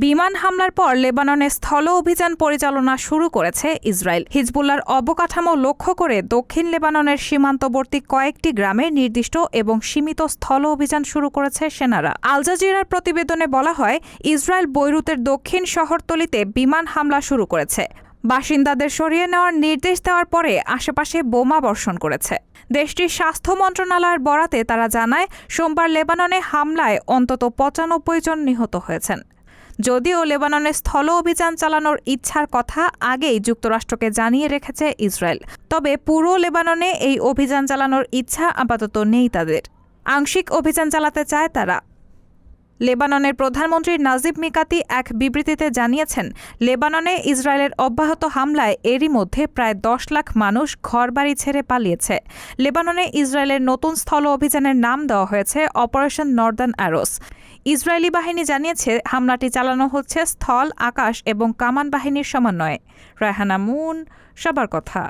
বিমান হামলার পর লেবাননে স্থল অভিযান পরিচালনা শুরু করেছে ইসরায়েল। হিজবুল্লাহর অবকাঠামো লক্ষ্য করে দক্ষিণ লেবাননের সীমান্তবর্তী কয়েকটি গ্রামে নির্দিষ্ট এবং সীমিত স্থল অভিযান শুরু করেছে সেনারা। আল জাজিরার প্রতিবেদনে বলা হয়, ইসরায়েল বৈরুতের দক্ষিণ শহরতলিতে বিমান হামলা শুরু করেছে। বাসিন্দাদের সরিয়ে নেওয়ার নির্দেশ দেওয়ার পরে আশেপাশে বোমা বর্ষণ করেছে। দেশটির স্বাস্থ্য মন্ত্রণালয়ের বরাতে তারা জানায়, সোমবার লেবাননে হামলায় অন্তত ৯৫ জন নিহত হয়েছেন। যদিও লেবাননে স্থল অভিযান চালানোর ইচ্ছার কথা আগেই যুক্তরাষ্ট্রকে জানিয়ে রেখেছে ইসরায়েল, তবে পুরো লেবাননে এই অভিযান চালানোর ইচ্ছা আপাতত নেই তাদের। আংশিক অভিযান চালাতে চায় তারা। লেবাননের প্রধানমন্ত্রী নাজিব মিকাতি এক বিবৃতিতে জানিয়েছেন, লেবাননে ইসরায়েলের অব্যাহত হামলায় এরই মধ্যে প্রায় ১০ লাখ মানুষ ঘরবাড়ি ছেড়ে পালিয়েছে। লেবাননে ইসরায়েলের নতুন স্থল অভিযানের নাম দেওয়া হয়েছে অপারেশন নর্দার্ন অ্যারোস। ইসরায়েলি বাহিনী জানিয়েছে, হামলাটি চালানো হচ্ছে স্থল, আকাশ এবং কামান বাহিনীর সমন্বয়ে। রায়হানা মুন, সবার কথা।